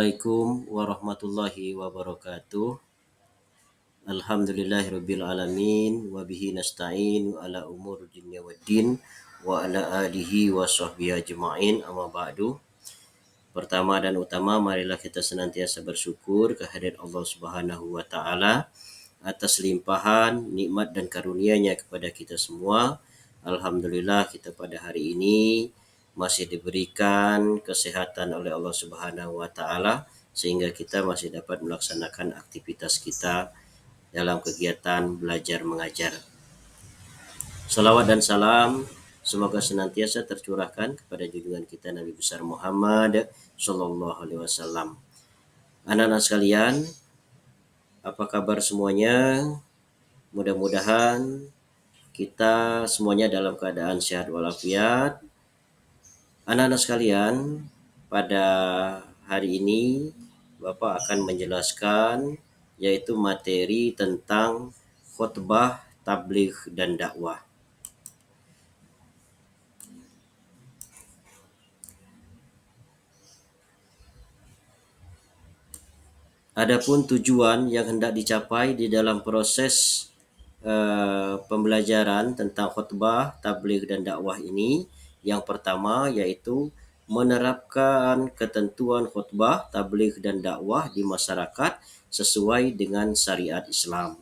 Assalamualaikum warahmatullahi wabarakatuh. Alhamdulillahirabbil alamin wa bihi nasta'in ala umur dunya waddin wa ala alihi wa sahbihi ajma'in amma ba'du. Pertama dan utama marilah kita senantiasa bersyukur kehadirat Allah Subhanahu wa taala atas limpahan nikmat dan karunia-Nya kepada kita semua. Alhamdulillah kita pada hari ini masih diberikan kesehatan oleh Allah Subhanahu wa taala sehingga kita masih dapat melaksanakan aktivitas kita dalam kegiatan belajar mengajar. Salawat dan salam semoga senantiasa tercurahkan kepada junjungan kita Nabi besar Muhammad sallallahu alaihi wasallam. Anak-anak sekalian, apa kabar semuanya? Mudah-mudahan kita semuanya dalam keadaan sehat walafiat. Anak-anak sekalian, pada hari ini Bapak akan menjelaskan yaitu materi tentang khutbah, tabligh dan dakwah. Adapun tujuan yang hendak dicapai di dalam proses pembelajaran tentang khutbah, tabligh dan dakwah ini, yang pertama yaitu menerapkan ketentuan khutbah, tabligh dan dakwah di masyarakat sesuai dengan syariat Islam.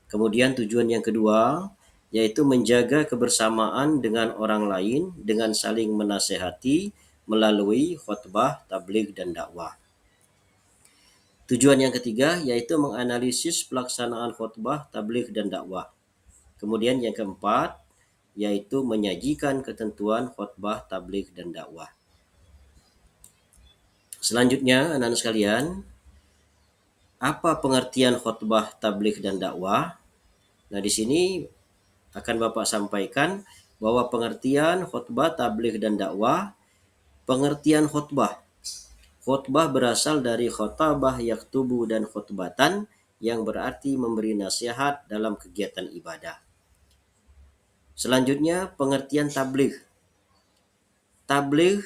Kemudian tujuan yang kedua yaitu menjaga kebersamaan dengan orang lain dengan saling menasehati melalui khutbah, tabligh dan dakwah. Tujuan yang ketiga yaitu menganalisis pelaksanaan khutbah, tabligh dan dakwah. Kemudian yang keempat yaitu menyajikan ketentuan khutbah, tabligh dan dakwah. Selanjutnya, anak-anak sekalian, apa pengertian khutbah, tabligh dan dakwah? Nah, di sini akan Bapak sampaikan bahwa pengertian khutbah, tabligh dan dakwah, pengertian khutbah. Khutbah berasal dari khotabah yaktubu dan khutbatan yang berarti memberi nasihat dalam kegiatan ibadah. Selanjutnya pengertian tabligh. Tabligh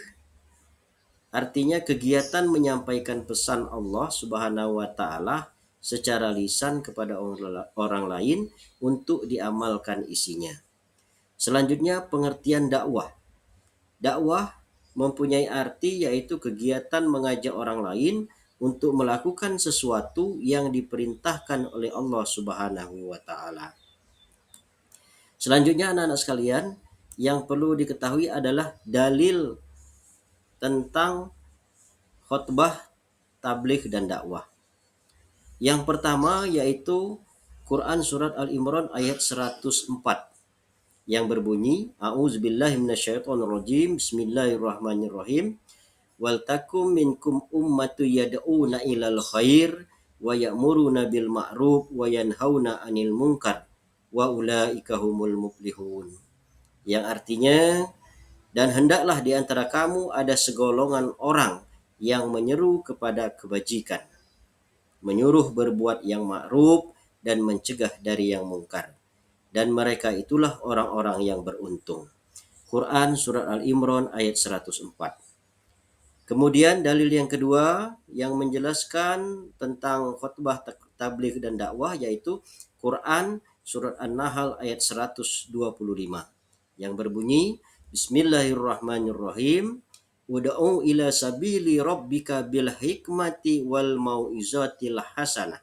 artinya kegiatan menyampaikan pesan Allah Subhanahu wa taala secara lisan kepada orang lain untuk diamalkan isinya. Selanjutnya pengertian dakwah. Dakwah mempunyai arti yaitu kegiatan mengajak orang lain untuk melakukan sesuatu yang diperintahkan oleh Allah Subhanahu wa taala. Selanjutnya anak-anak sekalian, yang perlu diketahui adalah dalil tentang khutbah, tabligh dan dakwah. Yang pertama yaitu Quran surat Al-Imran ayat 104 yang berbunyi A'udzubillahi minasyaitonirrajim Bismillahirrahmanirrahim wal takum minkum ummatu yad'una ilal khair wa ya'muruna bil ma'ruf wa yanhauna 'anil munkar wa ulaika humul muflihun. Yang artinya, dan hendaklah di antara kamu ada segolongan orang yang menyeru kepada kebajikan, menyuruh berbuat yang ma'ruf dan mencegah dari yang mungkar. Dan mereka itulah orang-orang yang beruntung. Quran surat Al-Imran ayat 104. Kemudian dalil yang kedua yang menjelaskan tentang khutbah, tabligh dan dakwah yaitu Quran surat An-Nahl ayat 125 yang berbunyi Bismillahirrahmanirrahim Ud'u ila sabili rabbika bil hikmati wal mau'izatil hasanah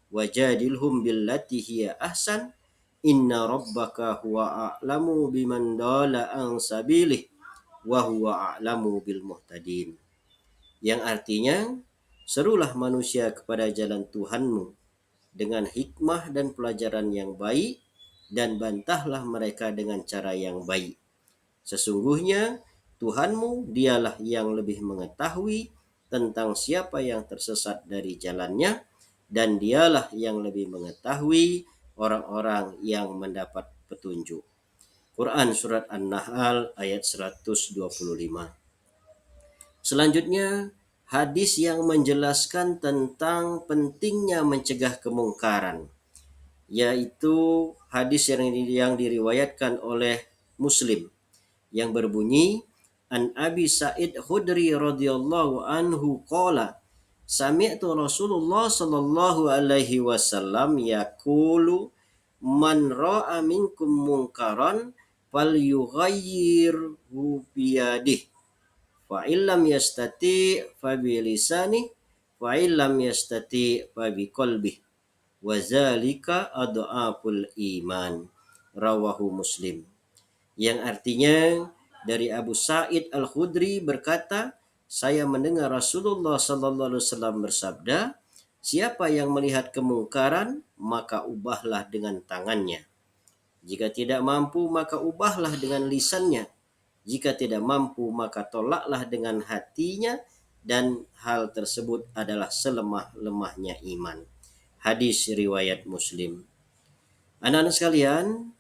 wajadilhum billati hiya ahsan inna rabbaka huwa a'lamu biman dala an sabilih wa huwa a'lamu bil muhtadin. Yang artinya, serulah manusia kepada jalan Tuhanmu dengan hikmah dan pelajaran yang baik dan bantahlah mereka dengan cara yang baik. Sesungguhnya Tuhanmu dialah yang lebih mengetahui tentang siapa yang tersesat dari jalannya dan dialah yang lebih mengetahui orang-orang yang mendapat petunjuk. Quran surat An-Nahl ayat 125. Selanjutnya hadis yang menjelaskan tentang pentingnya mencegah kemungkaran, yaitu hadis yang diriwayatkan oleh Muslim yang berbunyi An Abi Sa'id Khudri radhiyallahu anhu qala Sami'tu Rasulullah sallallahu alaihi wasallam yaqulu man ra'a minkum munkaran falyughayyirhu biyadihi fa illam yastati fa bi lisani fa illam yastati fa bi qalbihi wa zalika adhaful iman, rawahu Muslim. Yang artinya dari Abu Sa'id Al-Khudri berkata, saya mendengar Rasulullah sallallahu alaihi wasallam bersabda, siapa yang melihat kemungkaran maka ubahlah dengan tangannya. Jika tidak mampu maka ubahlah dengan lisannya. Jika tidak mampu maka tolaklah dengan hatinya, dan hal tersebut adalah selemah-lemahnya iman. Hadis riwayat Muslim. Anak-anak sekalian,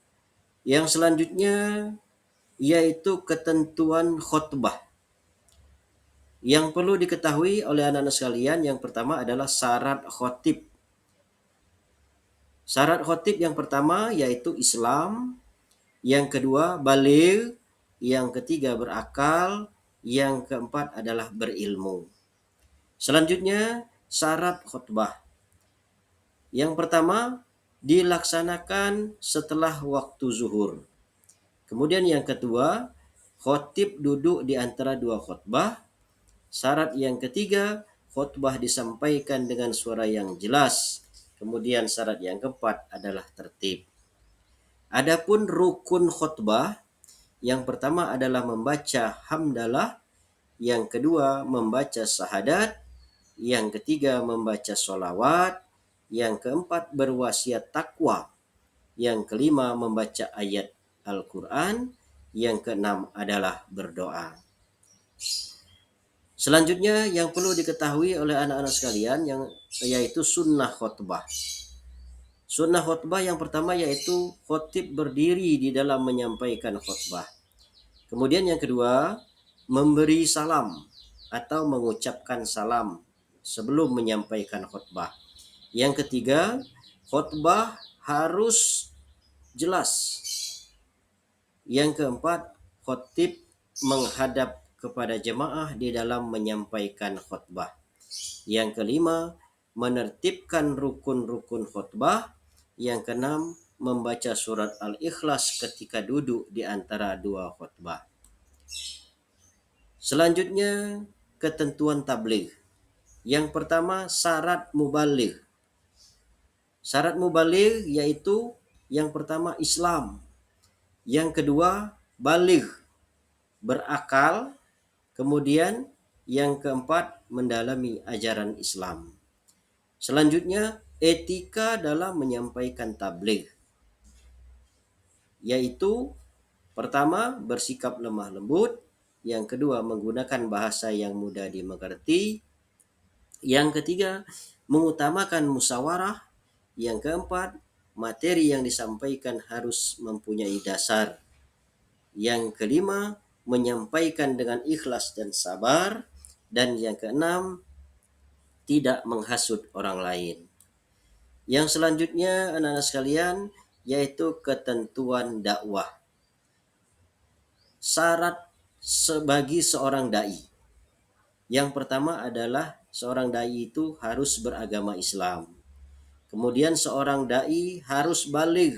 yang selanjutnya yaitu ketentuan khutbah. Yang perlu diketahui oleh anak-anak sekalian, yang pertama adalah syarat khotib. Syarat khotib yang pertama yaitu Islam, yang kedua baligh, yang ketiga berakal, yang keempat adalah berilmu. Selanjutnya syarat khutbah. Yang pertama dilaksanakan setelah waktu zuhur. Kemudian yang kedua, khotib duduk di antara dua khutbah. Syarat yang ketiga, khutbah disampaikan dengan suara yang jelas. Kemudian syarat yang keempat adalah tertib. Adapun rukun khutbah, yang pertama adalah membaca hamdalah, yang kedua membaca syahadat, yang ketiga membaca sholawat, yang keempat berwasiat takwa, yang kelima membaca ayat Al-Quran, yang keenam adalah berdoa. Selanjutnya yang perlu diketahui oleh anak-anak sekalian yaitu sunnah khutbah. Sunnah khutbah yang pertama yaitu khotib berdiri di dalam menyampaikan khutbah. Kemudian yang kedua, memberi salam atau mengucapkan salam sebelum menyampaikan khutbah. Yang ketiga, khutbah harus jelas. Yang keempat, khotib menghadap kepada jemaah di dalam menyampaikan khutbah. Yang kelima, menertibkan rukun-rukun khutbah. Yang keenam, membaca surat Al-Ikhlas ketika duduk di antara dua khutbah. Selanjutnya, ketentuan tabligh. Yang pertama, syarat mubaligh. Syarat mubaligh yaitu yang pertama Islam, yang kedua baligh, berakal, kemudian yang keempat mendalami ajaran Islam. Selanjutnya etika dalam menyampaikan tabligh, yaitu pertama bersikap lemah lembut, yang kedua menggunakan bahasa yang mudah dimengerti, yang ketiga mengutamakan musyawarah, yang keempat materi yang disampaikan harus mempunyai dasar, yang kelima menyampaikan dengan ikhlas dan sabar, dan yang keenam tidak menghasut orang lain. Yang selanjutnya anak-anak sekalian yaitu ketentuan dakwah. Syarat bagi seorang dai. Yang pertama adalah seorang dai itu harus beragama Islam. Kemudian seorang dai harus baligh.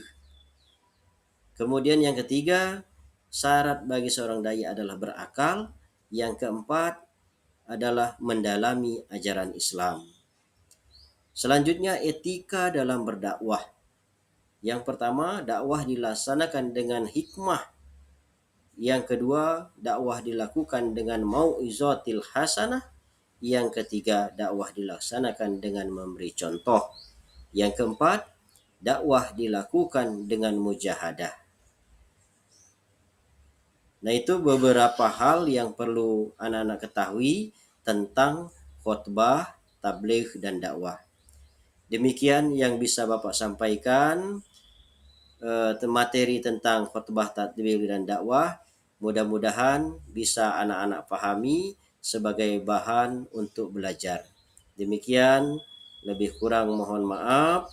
Kemudian yang ketiga, syarat bagi seorang dai adalah berakal. Yang keempat adalah mendalami ajaran Islam. Selanjutnya etika dalam berdakwah. Yang pertama, dakwah dilaksanakan dengan hikmah. Yang kedua, dakwah dilakukan dengan mau'izatil hasanah. Yang ketiga, dakwah dilaksanakan dengan memberi contoh. Yang keempat, dakwah dilakukan dengan mujahadah. Nah, itu beberapa hal yang perlu anak-anak ketahui tentang khutbah, tabligh, dan dakwah. Demikian yang bisa Bapak sampaikan materi tentang khutbah, tabligh, dan dakwah. Mudah-mudahan bisa anak-anak pahami sebagai bahan untuk belajar. Demikian, lebih kurang mohon maaf.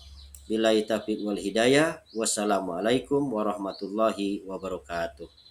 Billahi taufiq wal hidayah. Wassalamualaikum warahmatullahi wabarakatuh.